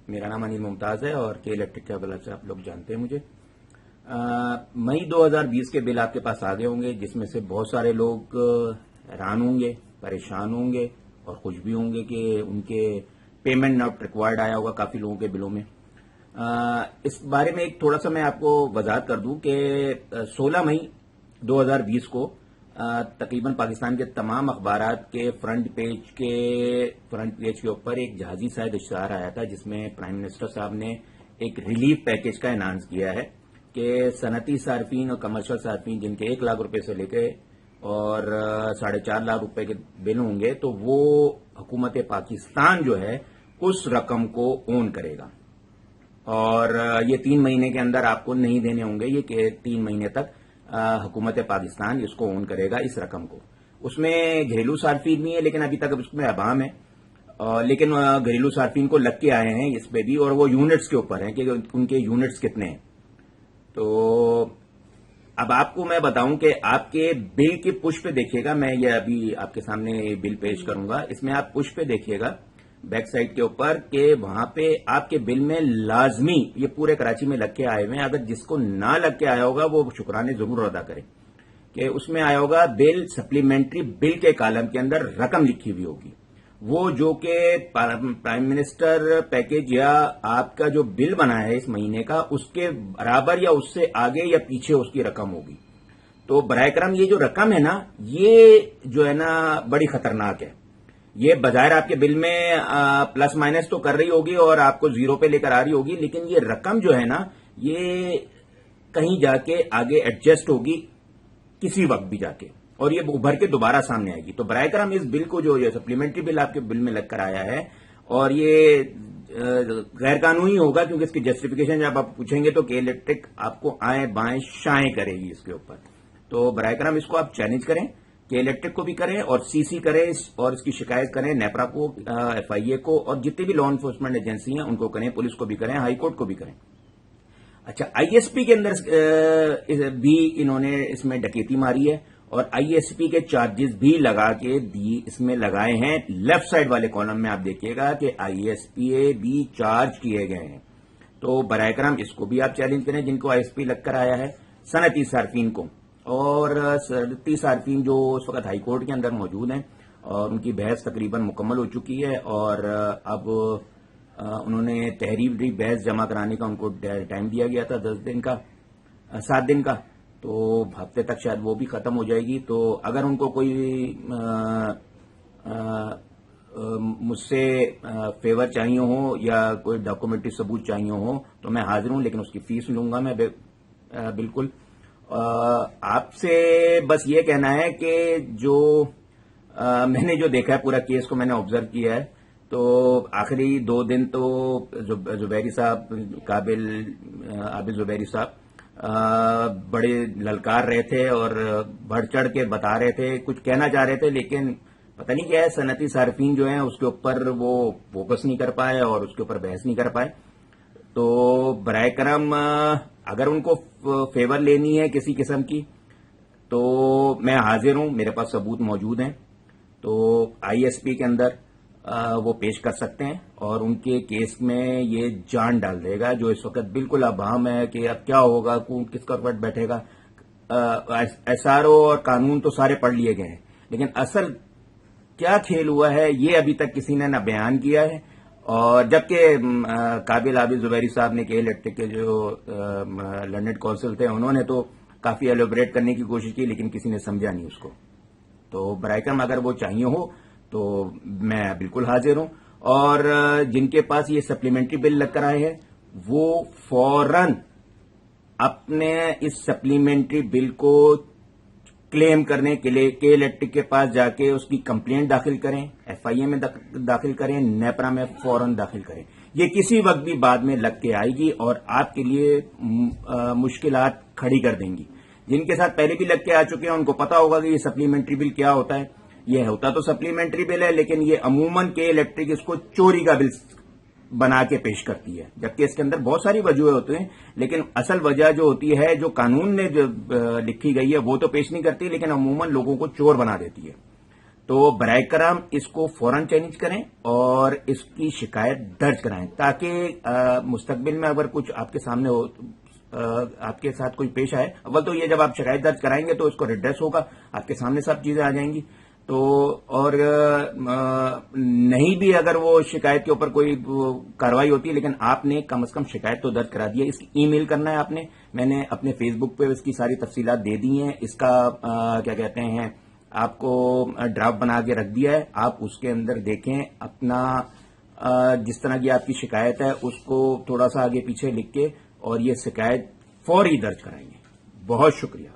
میرا نام انیل ممتاز ہے اور کے الیکٹرک کے حوالے سے آپ لوگ جانتے ہیں مجھے. مئی 2020 کے بل آپ کے پاس آگے ہوں گے، جس میں سے بہت سارے لوگ حیران ہوں گے، پریشان ہوں گے اور خوش بھی ہوں گے کہ ان کے پیمنٹ ناٹ ریکوائرڈ آیا ہوگا کافی لوگوں کے بلوں میں. اس بارے میں ایک تھوڑا سا میں آپ کو وضاحت کر دوں کہ 16 مئی 2020 کو تقریباً پاکستان کے تمام اخبارات کے فرنٹ پیج کے اوپر ایک جہازی شاید اشتہار آیا تھا، جس میں پرائم منسٹر صاحب نے ایک ریلیف پیکج کا اناؤنس کیا ہے کہ صنعتی صارفین اور کمرشل صارفین جن کے 1 لاکھ روپے سے لے کے اور 4.5 لاکھ روپے کے بل ہوں گے تو وہ حکومت پاکستان جو ہے اس رقم کو اون کرے گا، اور یہ 3 مہینے کے اندر آپ کو نہیں دینے ہوں گے، یہ کہ 3 مہینے تک حکومت پاکستان اس کو اون کرے گا اس رقم کو. اس میں گھریلو صارفین بھی ہے، لیکن ابھی تک اس میں ابہام ہے، لیکن گھریلو صارفین کو لگ کے آئے ہیں اس پہ بھی، اور وہ یونٹس کے اوپر ہیں کہ ان کے یونٹس کتنے ہیں. تو اب آپ کو میں بتاؤں کہ آپ کے بل کی پش پہ دیکھیے گا، میں یہ ابھی آپ کے سامنے بل پیش کروں گا، اس میں آپ پش پہ دیکھیے گا بیک سائڈ کے اوپر کہ وہاں پہ آپ کے بل میں لازمی یہ پورے کراچی میں لگ کے آئے ہوئے ہیں. اگر جس کو نہ لگ کے آیا ہوگا وہ شکرانے ضرور ادا کرے کہ اس میں آیا ہوگا بل سپلیمنٹری بل کے کالم کے اندر رقم لکھی ہوئی ہوگی، وہ جو کہ پرائم منسٹر پیکج یا آپ کا جو بل بنا ہے اس مہینے کا اس کے برابر یا اس سے آگے یا پیچھے اس کی رقم ہوگی. تو برائے کرم یہ جو رقم ہے نا، یہ جو ہے نا بڑی خطرناک ہے. یہ بظاہر آپ کے بل میں پلس مائنس تو کر رہی ہوگی اور آپ کو زیرو پہ لے کر آ رہی ہوگی، لیکن یہ رقم جو ہے نا یہ کہیں جا کے آگے ایڈجسٹ ہوگی کسی وقت بھی جا کے، اور یہ ابھر کے دوبارہ سامنے آئے گی. تو برائے کرم اس بل کو جو یہ سپلیمنٹری بل آپ کے بل میں لگ کر آیا ہے، اور یہ غیر قانونی ہوگا کیونکہ اس کی جسٹیفیکیشن جب آپ پوچھیں گے تو کہ الیکٹرک آپ کو آئیں بائیں شائیں کرے گی اس کے اوپر. تو برائے کرم اس کو آپ چیلنج کریں کہ الیکٹرک کو بھی کریں اور سی سی کریں اور اس کی شکایت کریں نیپرا کو، ایف آئی اے کو، اور جتنی بھی لا انفورسمنٹ ایجنسی ہیں ان کو کریں، پولیس کو بھی کریں، ہائی کورٹ کو بھی کریں. اچھا، آئی ایس پی کے اندر بھی انہوں نے اس میں ڈکیتی ماری ہے اور آئی ایس پی کے چارجز بھی لگا کے اس میں لگائے ہیں. لیفٹ سائڈ والے کالم میں آپ دیکھیے گا کہ آئی ایس پی اے بھی چارج کیے گئے ہیں. تو برائے کرم اس کو بھی آپ چیلنج کریں جن کو آئی ایس پی لگ کر آیا ہے. صنعتی صارفین کو، اور صنعتی صارفین جو اس وقت ہائی کورٹ کے اندر موجود ہیں اور ان کی بحث تقریباً مکمل ہو چکی ہے، اور اب انہوں نے تحریری بحث جمع کرانے کا ان کو ٹائم دیا گیا تھا 7 دن کا، تو ہفتے تک شاید وہ بھی ختم ہو جائے گی. تو اگر ان کو کوئی مجھ سے فیور چاہیے ہو یا کوئی ڈاکومنٹری ثبوت چاہیے ہو تو میں حاضر ہوں، لیکن اس کی فیس لوں گا میں بالکل. آپ سے بس یہ کہنا ہے کہ جو میں نے جو دیکھا ہے پورا کیس کو میں نے آبزرو کیا ہے، تو آخری 2 دن تو زبیری صاحب، قابل عابد زبیری صاحب بڑے للکار رہے تھے اور بڑھ چڑھ کے بتا رہے تھے، کچھ کہنا چاہ رہے تھے، لیکن پتہ نہیں کیا ہے صنعتی صارفین جو ہیں اس کے اوپر وہ فوکس نہیں کر پائے اور اس کے اوپر بحث نہیں کر پائے. تو برائے کرم اگر ان کو فیور لینی ہے کسی قسم کی تو میں حاضر ہوں، میرے پاس ثبوت موجود ہیں. تو آئی ایس پی کے اندر وہ پیش کر سکتے ہیں اور ان کے کیس میں یہ جان ڈال دے گا جو اس وقت بالکل ابہام ہے کہ اب کیا ہوگا، کون کس کا وقت بیٹھے گا. ایس آر او اور قانون تو سارے پڑھ لیے گئے ہیں، لیکن اصل کیا کھیل ہوا ہے یہ ابھی تک کسی نے نہ بیان کیا ہے. اور جبکہ قابل عابد زبیری صاحب نے کہ الیکٹرک کے جو لنڈن کونسل تھے انہوں نے تو کافی ایلوبریٹ کرنے کی کوشش کی، لیکن کسی نے سمجھا نہیں اس کو. تو برائے کرم اگر وہ چاہیے ہو تو میں بالکل حاضر ہوں، اور جن کے پاس یہ سپلیمنٹری بل لگ کر آئے ہیں وہ فوراً اپنے اس سپلیمنٹری بل کو کلیم کرنے کے لیے کے الیکٹرک کے پاس جا کے اس کی کمپلینٹ داخل کریں، ایف آئی اے میں داخل کریں، نیپرا میں فوراً داخل کریں. یہ کسی وقت بھی بعد میں لگ کے آئے گی اور آپ کے لیے مشکلات کھڑی کر دیں گی. جن کے ساتھ پہلے بھی لگ کے آ چکے ہیں ان کو پتا ہوگا کہ یہ سپلیمنٹری بل کیا ہوتا ہے. یہ ہوتا تو سپلیمنٹری بل ہے، لیکن یہ عموماً کے الیکٹرک اس کو چوری کا بل بنا کے پیش کرتی ہے، جبکہ اس کے اندر بہت ساری وجوہیں ہوتی ہیں، لیکن اصل وجہ جو ہوتی ہے جو قانون نے جو لکھی گئی ہے وہ تو پیش نہیں کرتی، لیکن عموماً لوگوں کو چور بنا دیتی ہے. تو برائے کرم اس کو فوراً چیلنج کریں اور اس کی شکایت درج کرائیں تاکہ مستقبل میں اگر کچھ آپ کے سامنے ہو آپ کے ساتھ کوئی پیش آئے. اول تو یہ جب آپ شکایت درج کرائیں گے تو اس کو ریڈریس ہوگا, آپ کے سامنے سب چیزیں آ جائیں گی. تو اور نہیں بھی اگر وہ شکایت کے اوپر کوئی کاروائی ہوتی ہے لیکن آپ نے کم از کم شکایت تو درج کرا دی ہے. اس کی ای میل کرنا ہے آپ نے, میں نے اپنے فیس بک پہ اس کی ساری تفصیلات دے دی ہیں. اس کا کیا کہتے ہیں آپ کو ڈرافٹ بنا کے رکھ دیا ہے, آپ اس کے اندر دیکھیں اپنا جس طرح کی آپ کی شکایت ہے اس کو تھوڑا سا آگے پیچھے لکھ کے اور یہ شکایت فوری درج کرائیں گے. بہت شکریہ.